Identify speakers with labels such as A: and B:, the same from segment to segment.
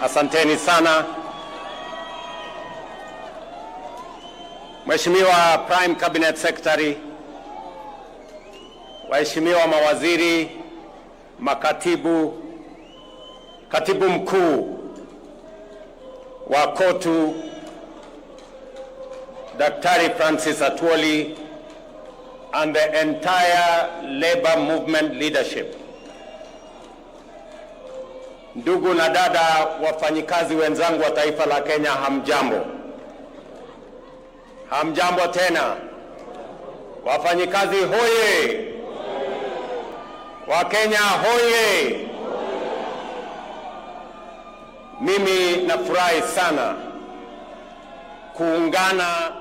A: Asanteni sana. Mheshimiwa Prime Cabinet Secretary, waheshimiwa mawaziri, makatibu, katibu mkuu wa KOTU, Daktari Francis Atwoli, and the entire labor movement leadership. Ndugu na dada wafanyikazi wenzangu wa taifa la Kenya, hamjambo. Hamjambo tena. Wafanyikazi hoye. Wakenya hoye. Mimi nafurahi sana kuungana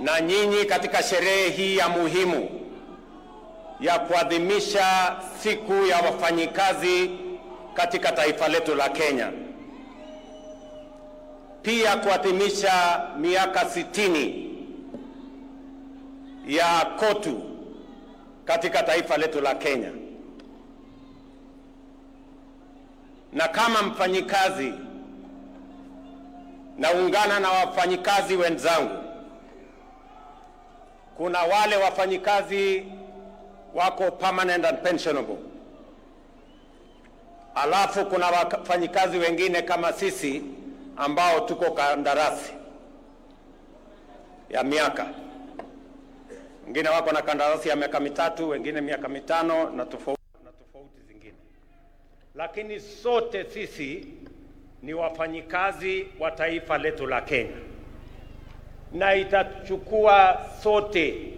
A: na nyinyi katika sherehe hii ya muhimu ya kuadhimisha siku ya wafanyikazi katika taifa letu la Kenya. Pia kuadhimisha miaka 60 ya KOTU katika taifa letu la Kenya. Na kama mfanyikazi, naungana na wafanyikazi wenzangu. Kuna wale wafanyikazi wako permanent and pensionable. Alafu kuna wafanyikazi wengine kama sisi ambao tuko kandarasi ya miaka. Wengine wako na kandarasi ya miaka 3, wengine miaka 5 na tofauti zingine. Lakini sote sisi ni wafanyikazi wa taifa letu la Kenya. Na itachukua sote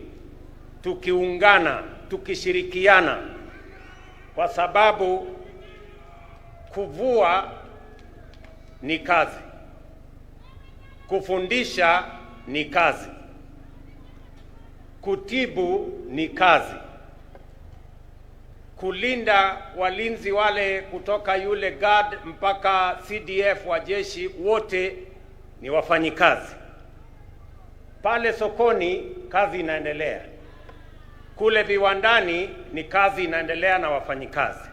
A: tukiungana, tukishirikiana, kwa sababu kuvua ni kazi, kufundisha ni kazi, kutibu ni kazi, kulinda walinzi wale kutoka yule guard mpaka CDF wa jeshi, wote ni wafanyikazi. Pale sokoni kazi inaendelea, kule viwandani ni kazi inaendelea na wafanyikazi,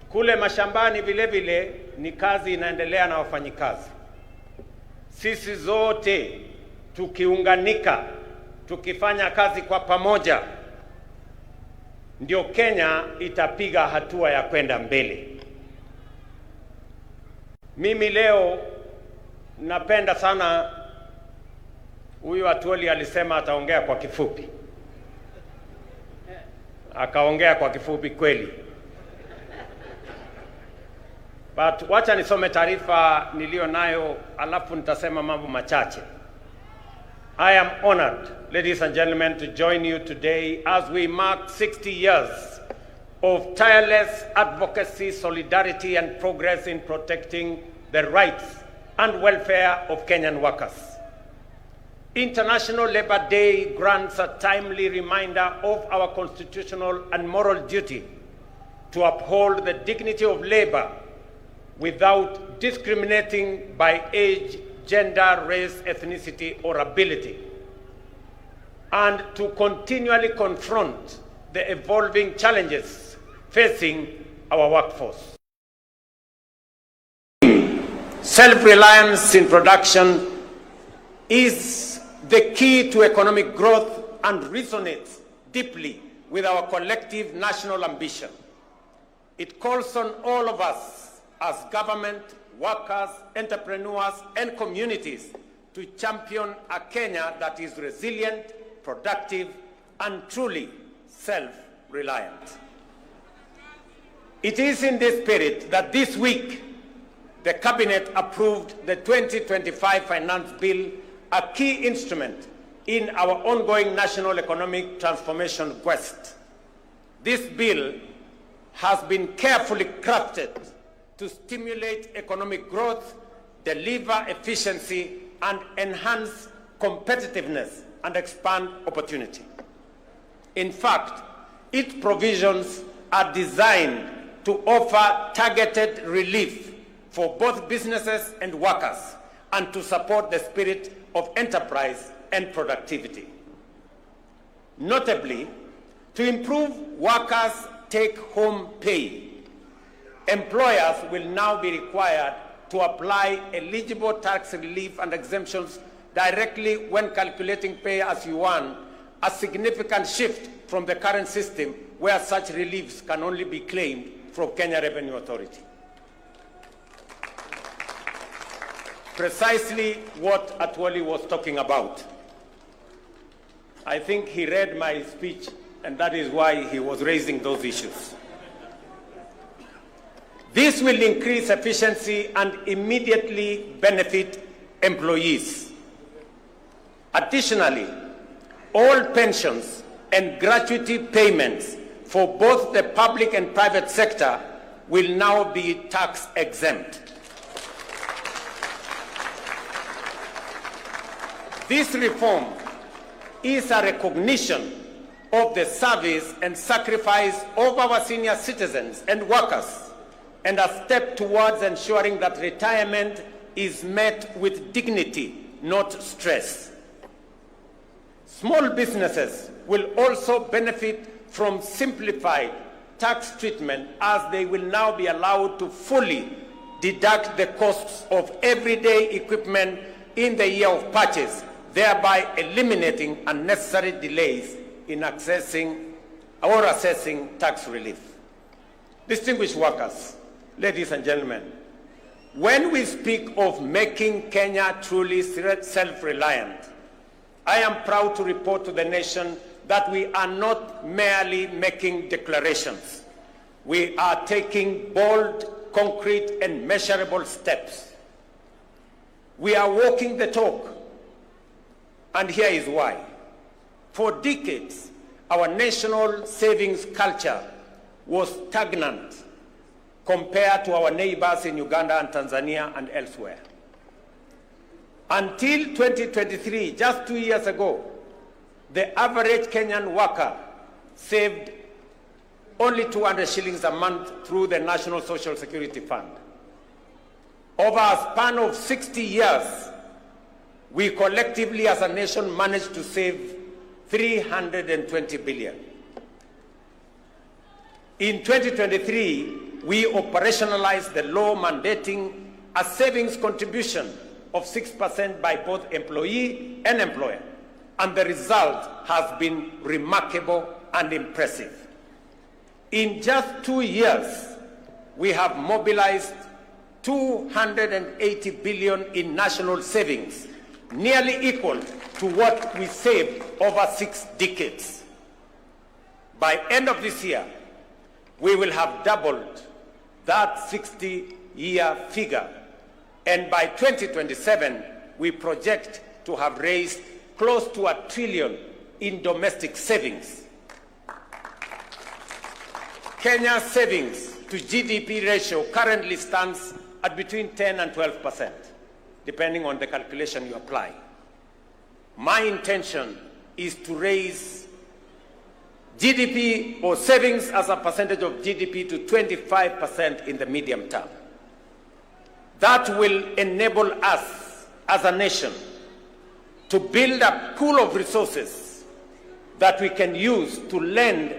A: kule mashambani vile vile ni kazi inaendelea na wafanyikazi. Sisi zote tukiunganika, tukifanya kazi kwa pamoja, ndio Kenya itapiga hatua ya kwenda mbele. Mimi leo napenda sana, huyu Atwoli alisema ataongea kwa kifupi. Akaongea kwa kifupi kweli. But wacha nisome taarifa nilio nayo, alafu nitasema mambo machache. I am honored, ladies and gentlemen, to join you today as we mark 60 years of tireless advocacy, solidarity and progress in protecting the rights and welfare of Kenyan workers. International Labour Day grants a timely reminder of our constitutional and moral duty to uphold the dignity of labor without discriminating by age, gender, race, ethnicity, or ability, and to continually confront the evolving challenges facing our workforce. Self-reliance in production is the key to economic growth and resonates deeply with our collective national ambition. It calls on all of us as government, workers, entrepreneurs, and communities to champion a Kenya that is resilient, productive, and truly self-reliant. It is in this spirit that this week the Cabinet approved the 2025 Finance Bill, a key instrument in our ongoing national economic transformation quest. This bill has been carefully crafted to stimulate economic growth, deliver efficiency, and enhance competitiveness and expand opportunity. In fact, its provisions are designed to offer targeted relief for both businesses and workers, and to support the spirit of enterprise and productivity. Notably, to improve workers' take-home pay, employers will now be required to apply eligible tax relief and exemptions directly when calculating pay as you earn, a significant shift from the current system where such reliefs can only be claimed from Kenya Revenue Authority. Precisely what Atwoli was talking about. I think he read my speech, and that is why he was raising those issues. This will increase efficiency and immediately benefit employees. Additionally, all pensions and gratuity payments for both the public and private sector will now be tax exempt. This reform is a recognition of the service and sacrifice of our senior citizens and workers, and a step towards ensuring that retirement is met with dignity, not stress. Small businesses will also benefit from simplified tax treatment, as they will now be allowed to fully deduct the costs of everyday equipment in the year of purchase, thereby eliminating unnecessary delays in accessing or assessing tax relief. Distinguished workers, ladies and gentlemen, when we speak of making Kenya truly self-reliant, I am proud to report to the nation that we are not merely making declarations. We are taking bold, concrete, and measurable steps. We are walking the talk, and here is why. For decades, our national savings culture was stagnant compared to our neighbors in Uganda and Tanzania and elsewhere. Until 2023, just 2 years ago, the average Kenyan worker saved only 200 shillings a month through the National Social Security Fund. Over a span of 60 years, we collectively as a nation managed to save 320 billion. In 2023, we operationalized the law mandating a savings contribution of 6% by both employee and employer, and the result has been remarkable and impressive. In just 2 years, we have mobilized 280 billion in national savings, nearly equal to what we saved over 6 decades. By end of this year, we will have doubled that 60-year figure, and by 2027, we project to have raised close to $1 trillion in domestic savings. Kenya's savings to GDP ratio currently stands at between 10 and 12%, depending on the calculation you apply. My intention is to raise GDP or savings as a percentage of GDP to 25% in the medium term. That will enable us as a nation to build a pool of resources that we can use to lend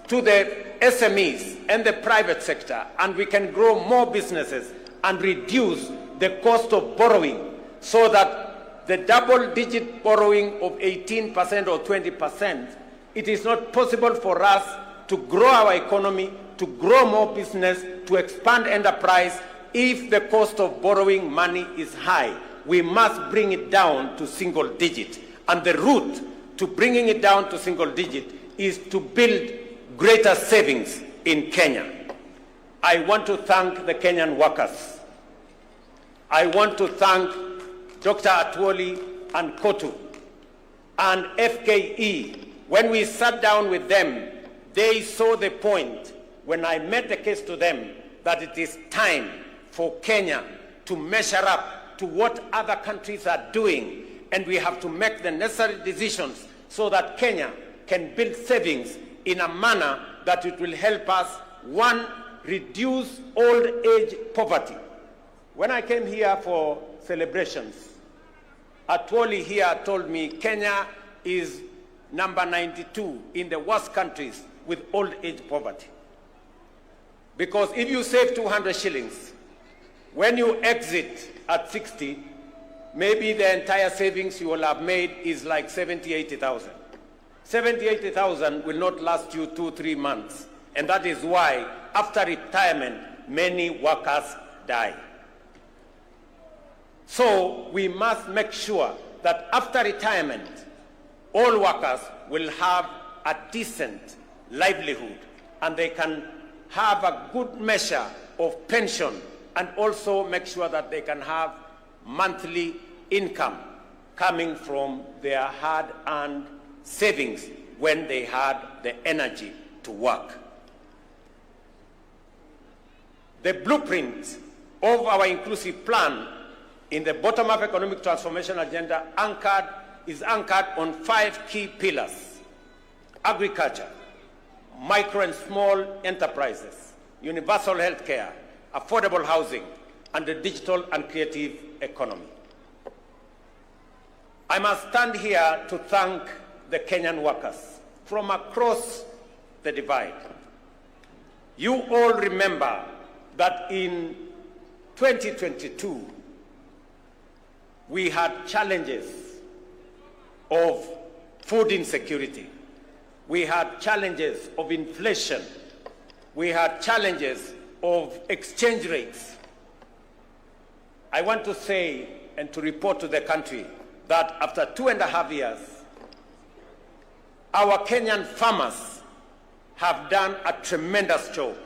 A: to the SMEs and the private sector, and we can grow more businesses and reduce the cost of borrowing, so that the double-digit borrowing of 18% or 20%, it is not possible for us to grow our economy, to grow more business, to expand enterprise if the cost of borrowing money is high. We must bring it down to single digit. And the route to bringing it down to single digit is to build greater savings in Kenya. I want to thank the Kenyan workers. I want to thank Dr. Atwoli and Kotu and FKE. When we sat down with them, they saw the point when I made the case to them that it is time for Kenya to measure up to what other countries are doing, and we have to make the necessary decisions so that Kenya can build savings in a manner that it will help us, one, reduce old age poverty. When I came here for celebrations, Atwoli here told me Kenya is number 92 in the worst countries with old age poverty. Because if you save 200 shillings, when you exit at 60, maybe the entire savings you will have made is like 70, 80,000. 70, 80,000 will not last you 2-3 months. And that is why, after retirement, many workers die. So we must make sure that after retirement, all workers will have a decent livelihood and they can have a good measure of pension, and also make sure that they can have monthly income coming from their hard-earned savings when they had the energy to work. The blueprint of our inclusive plan in the bottom-up economic transformation agenda is anchored on 5 key pillars: agriculture, micro and small enterprises, universal health care, affordable housing, and the digital and creative economy. I must stand here to thank the Kenyan workers from across the divide. You all remember that in 2022, we had challenges of food insecurity. We had challenges of inflation. We had challenges of exchange rates. I want to say and to report to the country that after 2.5 years, our Kenyan farmers have done a tremendous job.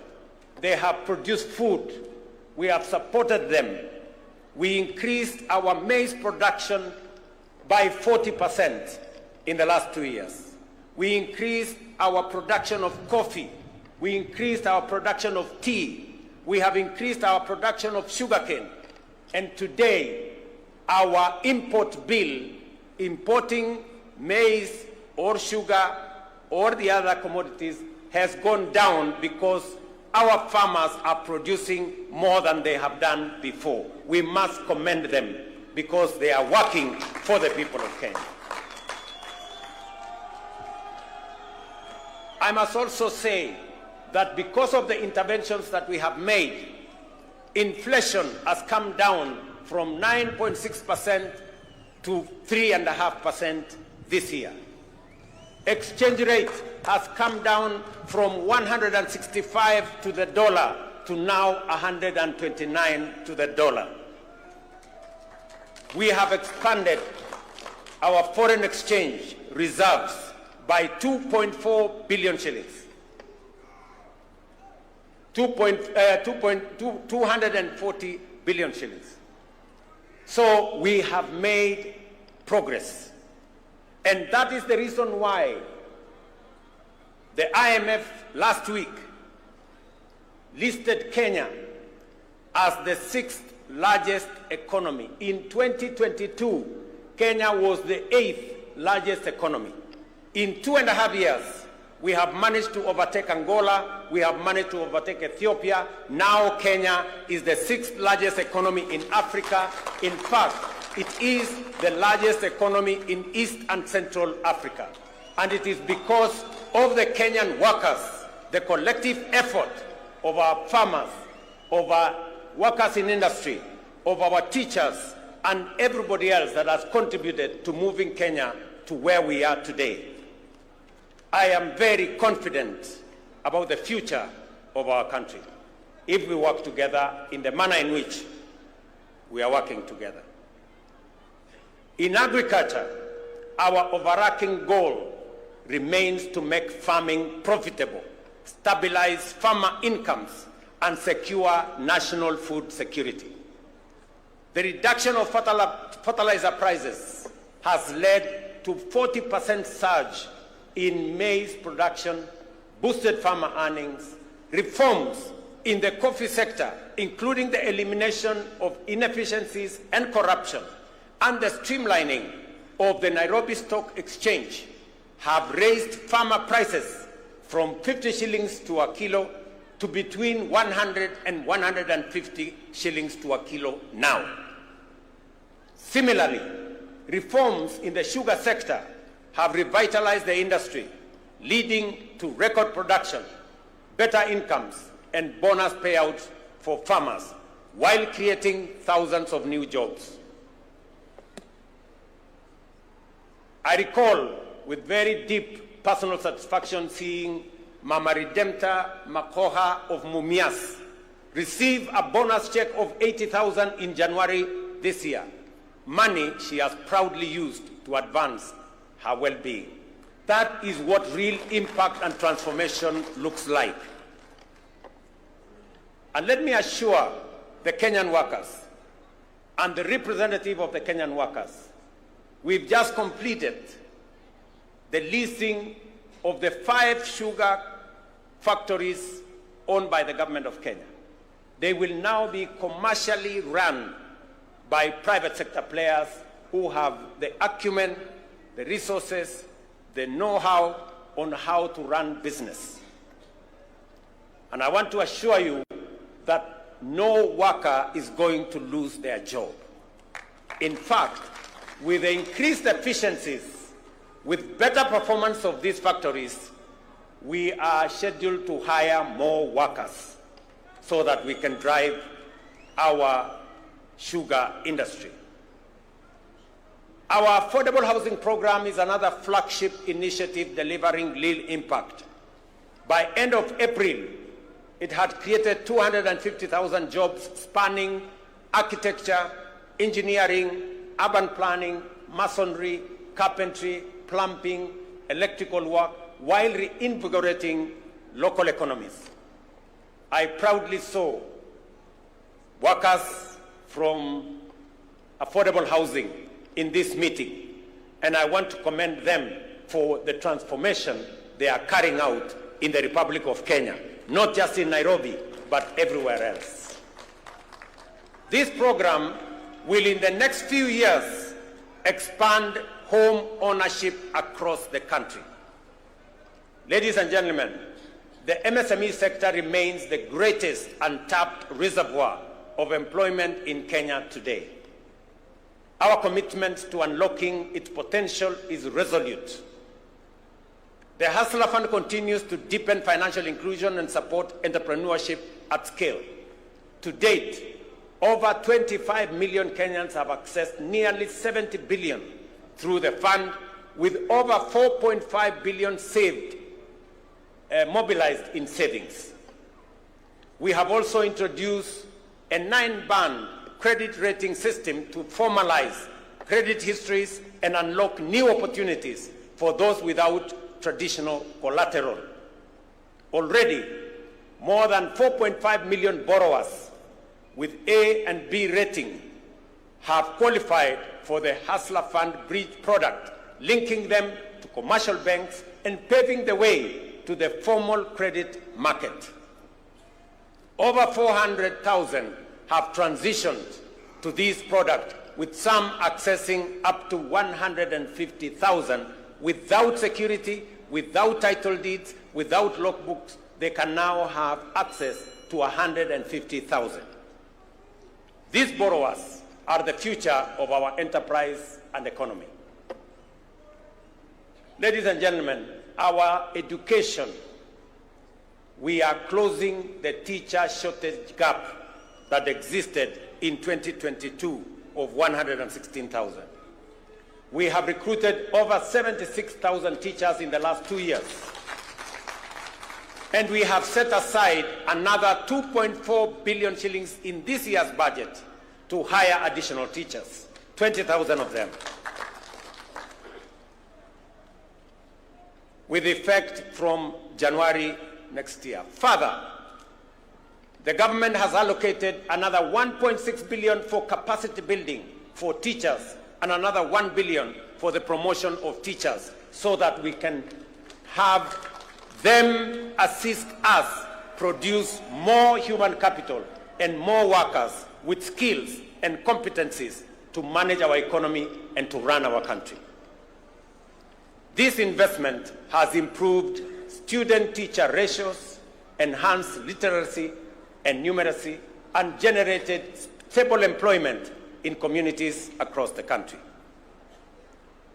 A: They have produced food. We have supported them. We increased our maize production by 40% in the last 2 years. We increased our production of coffee. We increased our production of tea. We have increased our production of sugarcane. And today, our import bill, importing maize or sugar or the other commodities, has gone down because our farmers are producing more than they have done before. We must commend them because they are working for the people of Kenya. I must also say that because of the interventions that we have made, inflation has come down from 9.6% to 3.5% this year. Exchange rate has come down from 165 to the dollar to now 129 to the dollar. We have expanded our foreign exchange reserves by 2.4 billion shillings. 240 billion shillings. So we have made progress. And that is the reason why the IMF last week listed Kenya as the 6th largest economy. In 2022, Kenya was the 8th largest economy. In 2.5 years, we have managed to overtake Angola, we have managed to overtake Ethiopia. Now Kenya is the 6th largest economy in Africa. In fact, it is the largest economy in East and Central Africa. And it is because of the Kenyan workers, the collective effort of our farmers, of our workers in industry, of our teachers, and everybody else that has contributed to moving Kenya to where we are today. I am very confident about the future of our country if we work together in the manner in which we are working together. In agriculture, our overarching goal remains to make farming profitable, stabilize farmer incomes, and secure national food security. The reduction of fertilizer prices has led to 40% surge in maize production, boosted farmer earnings, reforms in the coffee sector, including the elimination of inefficiencies and corruption, and the streamlining of the Nairobi Stock Exchange have raised farmer prices from 50 shillings to a kilo to between 100 and 150 shillings to a kilo now. Similarly, reforms in the sugar sector have revitalized the industry, leading to record production, better incomes, and bonus payouts for farmers, while creating thousands of new jobs. I recall with very deep personal satisfaction seeing Mama Redempta Makoha of Mumias receive a bonus check of 80,000 in January this year, money she has proudly used to advance her well-being. That is what real impact and transformation looks like. And let me assure the Kenyan workers and the representative of the Kenyan workers, we've just completed the leasing of the 5 sugar factories owned by the government of Kenya. They will now be commercially run by private sector players who have the acumen, the resources, the know-how on how to run business. And I want to assure you that no worker is going to lose their job. In fact, with the increased efficiencies, with better performance of these factories, we are scheduled to hire more workers so that we can drive our sugar industry. Our affordable housing program is another flagship initiative delivering real impact. By end of April, it had created 250,000 jobs spanning architecture, engineering, urban planning, masonry, carpentry, plumbing, electrical work, while reinvigorating local economies. I proudly saw workers from affordable housing in this meeting, and I want to commend them for the transformation they are carrying out in the Republic of Kenya, not just in Nairobi, but everywhere else. This program will, in the next few years, expand home ownership across the country. Ladies and gentlemen, the MSME sector remains the greatest untapped reservoir of employment in Kenya today. Our commitment to unlocking its potential is resolute. The Hustler Fund continues to deepen financial inclusion and support entrepreneurship at scale. To date, over 25 million Kenyans have accessed nearly 70 billion through the fund, with over 4.5 billion saved, mobilized in savings. We have also introduced a 9-band credit rating system to formalize credit histories and unlock new opportunities for those without traditional collateral. Already, more than 4.5 million borrowers with A and B rating have qualified for the Hustler Fund Bridge product, linking them to commercial banks and paving the way to the formal credit market. Over 400,000 have transitioned to this product, with some accessing up to 150,000 without security, without title deeds, without logbooks. They can now have access to 150,000. These borrowers are the future of our enterprise and economy. Ladies and gentlemen, our education, we are closing the teacher shortage gap that existed in 2022 of 116,000. We have recruited over 76,000 teachers in the last 2 years. And we have set aside another 2.4 billion shillings in this year's budget to hire additional teachers, 20,000 of them, with effect from January next year. Further, the government has allocated another 1.6 billion for capacity building for teachers and another 1 billion for the promotion of teachers, so that we can have them assist us produce more human capital and more workers with skills and competencies to manage our economy and to run our country. This investment has improved student-teacher ratios, enhanced literacy and numeracy, and generated stable employment in communities across the country.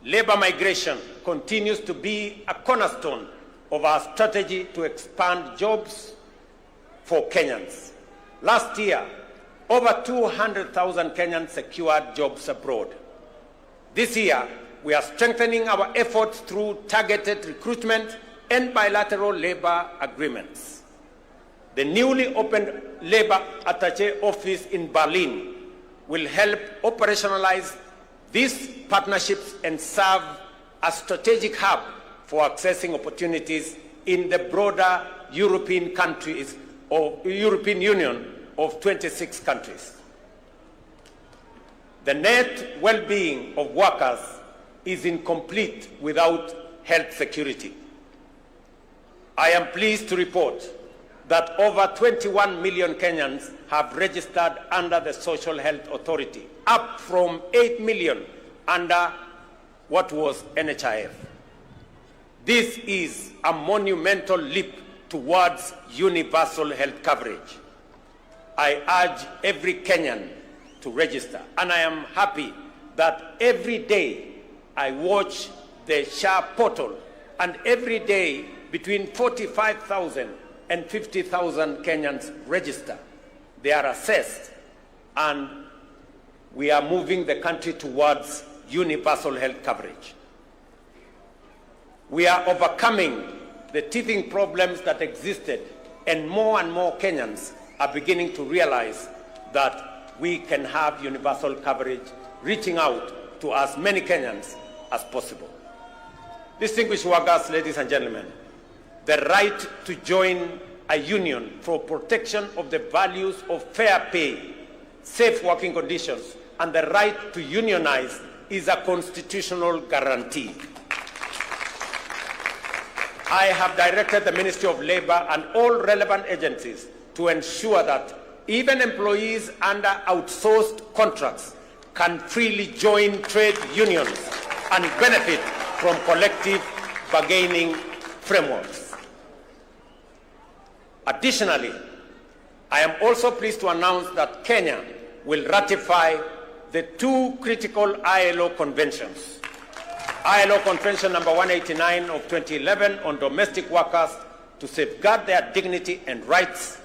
A: Labor migration continues to be a cornerstone of our strategy to expand jobs for Kenyans. Last year, over 200,000 Kenyans secured jobs abroad. This year, we are strengthening our efforts through targeted recruitment and bilateral labor agreements. The newly opened Labor Attaché office in Berlin will help operationalize these partnerships and serve as a strategic hub for accessing opportunities in the broader European countries or European Union of 26 countries. The net well-being of workers is incomplete without health security. I am pleased to report that over 21 million Kenyans have registered under the Social Health Authority, up from 8 million under what was NHIF. This is a monumental leap towards universal health coverage. I urge every Kenyan to register, and I am happy that every day I watch the SHA portal, and every day between 45,000 and 50,000 Kenyans register. They are assessed, and we are moving the country towards universal health coverage. We are overcoming the teething problems that existed, and more Kenyans are beginning to realize that we can have universal coverage, reaching out to as many Kenyans as possible. Distinguished workers, ladies and gentlemen, the right to join a union for protection of the values of fair pay, safe working conditions, and the right to unionize is a constitutional guarantee. I have directed the Ministry of Labor and all relevant agencies to ensure that even employees under outsourced contracts can freely join trade unions and benefit from collective bargaining frameworks. Additionally, I am also pleased to announce that Kenya will ratify the two critical ILO conventions. ILO Convention number 189 of 2011 on domestic workers to safeguard their dignity and rights,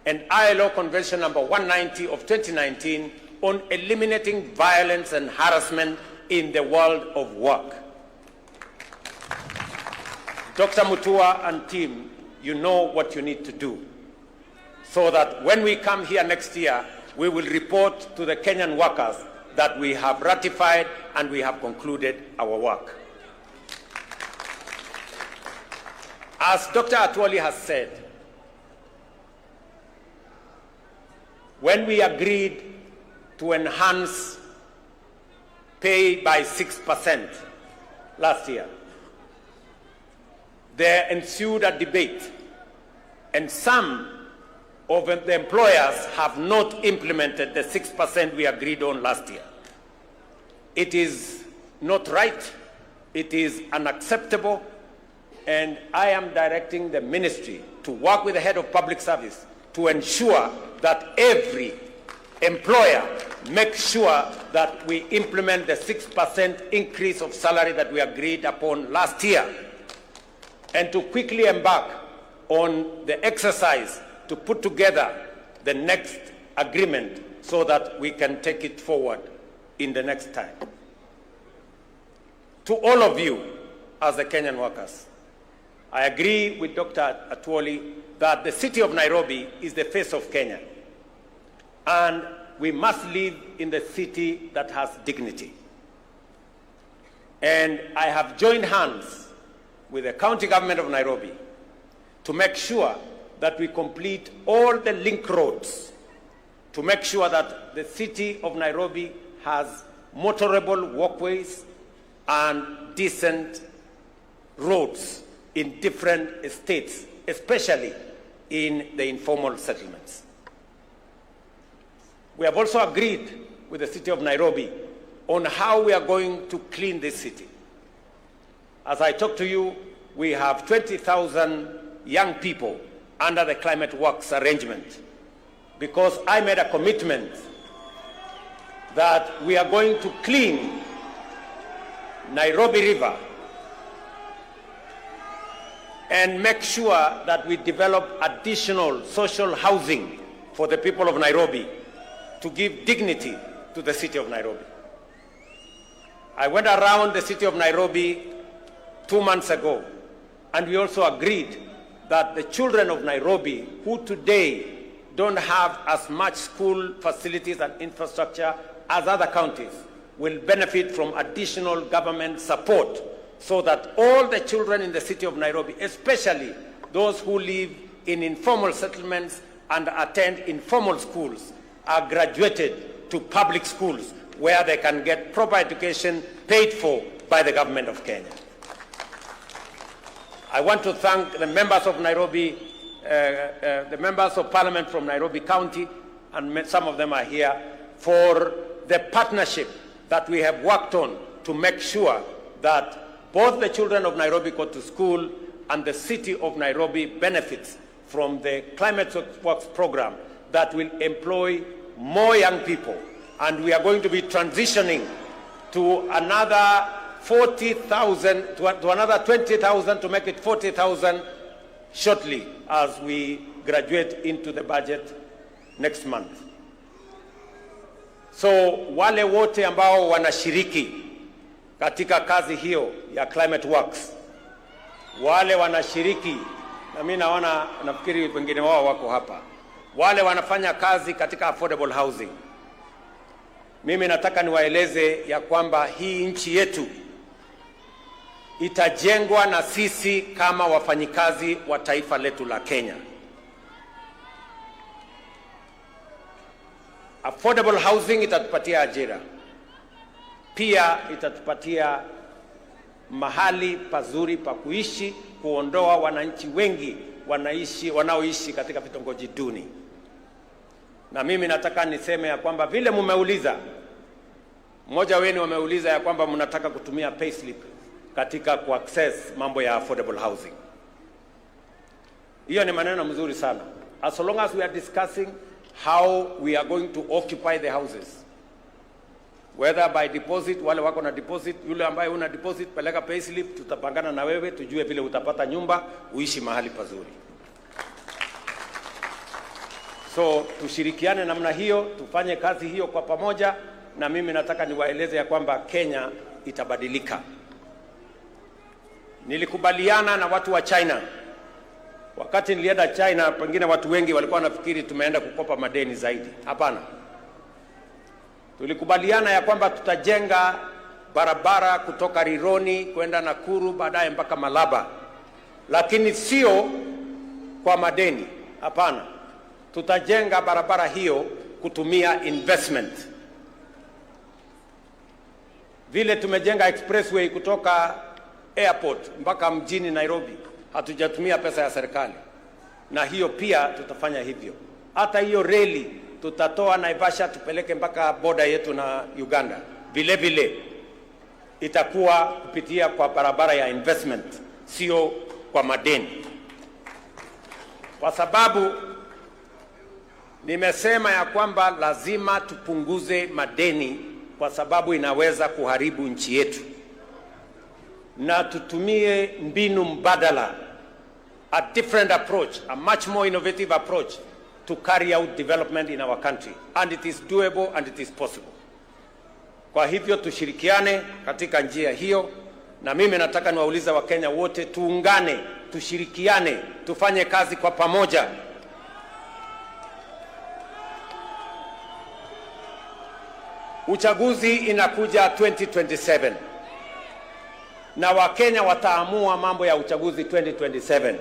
A: and ILO Convention number 190 of 2019 on eliminating violence and harassment in the world of work. Dr. Mutua and team, you know what you need to do so that when we come here next year, we will report to the Kenyan workers that we have ratified and we have concluded our work. As Dr. Atwoli has said, when we agreed to enhance pay by 6% last year, there ensued a debate, and some of the employers have not implemented the 6% we agreed on last year. It is not right, it is unacceptable, and I am directing the ministry to work with the head of public service to ensure that every employer makes sure that we implement the 6% increase of salary that we agreed upon last year, and to quickly embark on the exercise to put together the next agreement so that we can take it forward in the next time. To all of you as the Kenyan workers, I agree with Dr. Atwoli that the city of Nairobi is the face of Kenya, and we must live in the city that has dignity. And I have joined hands with the county government of Nairobi to make sure that we complete all the link roads to make sure that the city of Nairobi has motorable walkways and decent roads in different estates, especially in the informal settlements. We have also agreed with the city of Nairobi on how we are going to clean this city. As I talk to you, we have 20,000 young people under the Climate Works arrangement, because I made a commitment that we are going to clean Nairobi River and make sure that we develop additional social housing for the people of Nairobi to give dignity to the city of Nairobi. I went around the city of Nairobi 2 months ago, and we also agreed that the children of Nairobi, who today don't have as much school facilities and infrastructure as other counties, will benefit from additional government support so that all the children in the city of Nairobi, especially those who live in informal settlements and attend informal schools, are graduated to public schools where they can get proper education paid for by the government of Kenya. I want to thank the members of Nairobi, the members of parliament from Nairobi County, and some of them are here, for the partnership that we have worked on to make sure that both the children of Nairobi go to school and the city of Nairobi benefits from the Climate Works program that will employ more young people. And we are going to be transitioning to another 40,000, to another 20,000 to make it 40,000 shortly as we graduate into the budget next month. So wale wote ambao wanashiriki katika kazi hiyo ya Climate Works, wale wanashiriki, na mimi naona nafikiri wengine wao wako hapa, wale wanafanya kazi katika affordable housing, mimi nataka niwaeleze ya kwamba hii nchi yetu itajengwa na sisi kama wafanyikazi wa taifa letu la Kenya. Affordable housing itatupatia ajira, pia itatupatia mahali pazuri pa kuishi, kuondoa wananchi wengi wanaoishi katika vitongoji duni. Na mimi nataka niseme ya kwamba vile mmeuliza, mmoja wenu wameuliza ya kwamba mnataka kutumia payslip katika kuaccess mambo ya affordable housing. Hiyo ni maneno mzuri sana. As long as we are discussing how we are going to occupy the houses, whether by deposit, wale wako na deposit, yule ambaye una deposit peleka payslip, tutapangana na wewe tujue vile utapata nyumba uishi mahali pazuri. So tushirikiane namna hiyo, tufanye kazi hiyo kwa pamoja, na mimi nataka niwaeleze ya kwamba Kenya itabadilika. Nilikubaliana na watu wa China. Wakati nilienda China, pengine watu wengi walikuwa wanafikiri tumeenda kukopa madeni zaidi. Hapana. Tulikubaliana ya kwamba tutajenga barabara kutoka Rironi kwenda Nakuru baadaye mpaka Malaba. Lakini sio kwa madeni. Hapana. Tutajenga barabara hiyo kutumia investment. Vile tumejenga expressway kutoka airport mpaka mjini Nairobi, hatujatumia pesa ya serikali. Na hiyo pia tutafanya hivyo. Hata hiyo reli tutatoa Naivasha tupeleke mpaka boda yetu na Uganda. Vile vile itakuwa kupitia kwa barabara ya investment, sio kwa madeni. Kwa sababu nimesema ya kwamba lazima tupunguze madeni, kwa sababu inaweza kuharibu nchi yetu. Na tutumie mbinu mbadala, a different approach, a much more innovative approach to carry out development in our country. And it is doable and it is possible. Kwa hivyo tushirikiane katika njia hiyo, na mimi nataka niwaulize Wakenya wote tuungane, tushirikiane, tufanye kazi kwa pamoja. Uchaguzi inakuja 2027. Na Wakenya wataamua mambo ya uchaguzi 2027.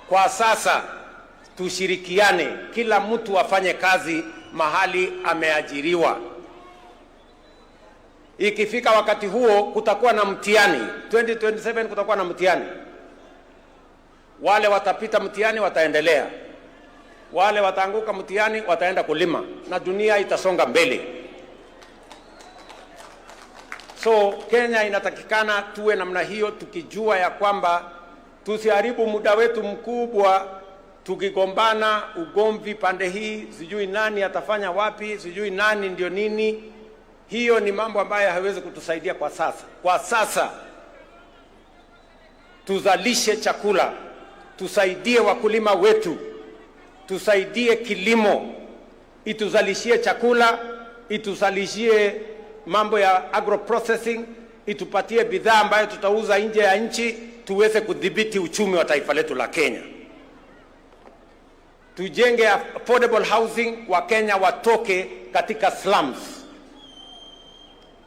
A: Kwa sasa tushirikiane, kila mtu afanye kazi mahali ameajiriwa. Ikifika wakati huo kutakuwa na mtihani, 2027 kutakuwa na mtihani. Wale watapita mtihani wataendelea, wale wataanguka mtihani wataenda kulima, na dunia itasonga mbele. So Kenya inatakikana tuwe namna hiyo, tukijua ya kwamba tusiharibu muda wetu mkubwa tukigombana ugomvi pande hii, sijui nani atafanya wapi, sijui nani ndio nini. Hiyo ni mambo ambayo haiwezi kutusaidia kwa sasa. Kwa sasa tuzalishe chakula, tusaidie wakulima wetu, tusaidie kilimo, ituzalishie chakula, ituzalishie mambo ya agro processing, itupatie bidhaa ambayo tutauza nje ya nchi, tuweze kudhibiti uchumi wa taifa letu la Kenya. Tujenge affordable housing, wa Kenya watoke katika slums.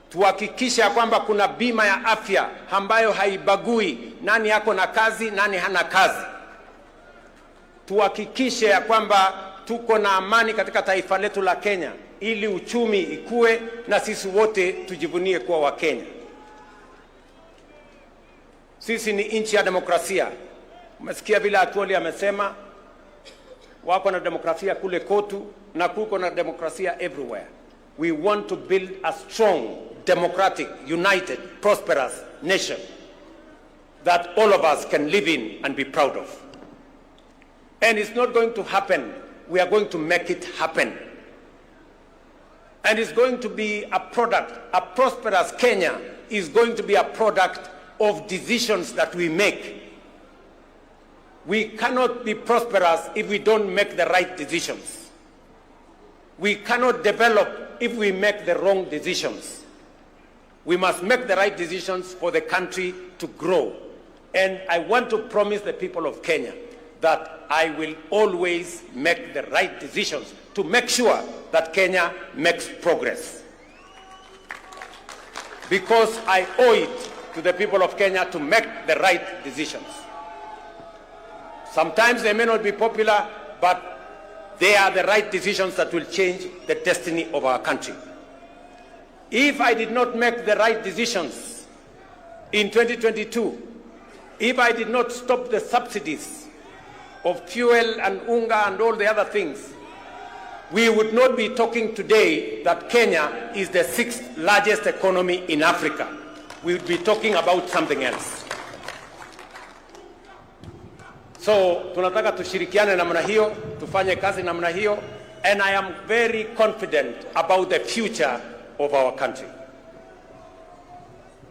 A: Tuhakikishe kwamba kuna bima ya afya ambayo haibagui nani yako na kazi, nani hana kazi. Tuhakikishe ya kwamba tuko na amani katika taifa letu la Kenya, ili uchumi ikue na sisi wote tujivunie kuwa wa Kenya. Sisi ni nchi ya demokrasia. Umesikia vile Atwoli amesema wako na demokrasia kule Kotu na kuko na demokrasia everywhere. We want to build a strong, democratic, united, prosperous nation that all of us can live in and be proud of. And it's not going to happen. We are going to make it happen. And it's going to be a product, a prosperous Kenya is going to be a product of decisions that we make. We cannot be prosperous if we don't make the right decisions. We cannot develop if we make the wrong decisions. We must make the right decisions for the country to grow. And I want to promise the people of Kenya that I will always make the right decisions to make sure that Kenya makes progress. Because I owe it to the people of Kenya to make the right decisions. Sometimes they may not be popular, but they are the right decisions that will change the destiny of our country. If I did not make the right decisions in 2022, if I did not stop the subsidies of fuel and unga and all the other things, we would not be talking today that Kenya is the 6th largest economy in Africa. We would be talking about something else. So tunataka tushirikiane namna hiyo, tufanye kazi namna hiyo, and I am very confident about the future of our country.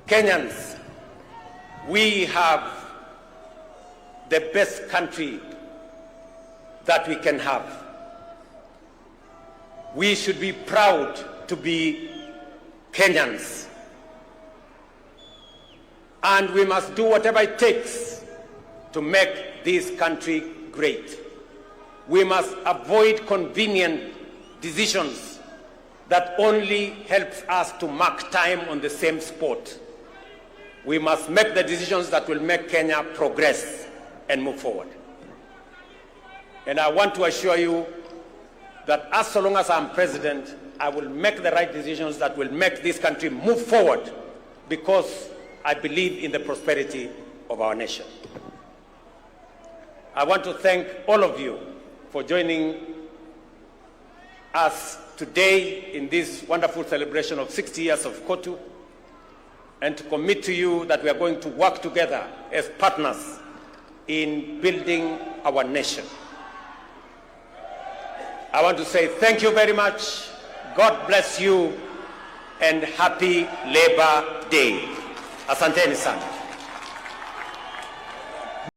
A: Kenyans, we have the best country that we can have. We should be proud to be Kenyans. And we must do whatever it takes to make this country great. We must avoid convenient decisions that only helps us to mark time on the same spot. We must make the decisions that will make Kenya progress and move forward. And I want to assure you that as long as I'm president, I will make the right decisions that will make this country move forward, because I believe in the prosperity of our nation. I want to thank all of you for joining us today in this wonderful celebration of 60 years of Kotu, and to commit to you that we are going to work together as partners in building our nation. I want to say thank you very much. God bless you and happy Labor Day. Asanteni sana.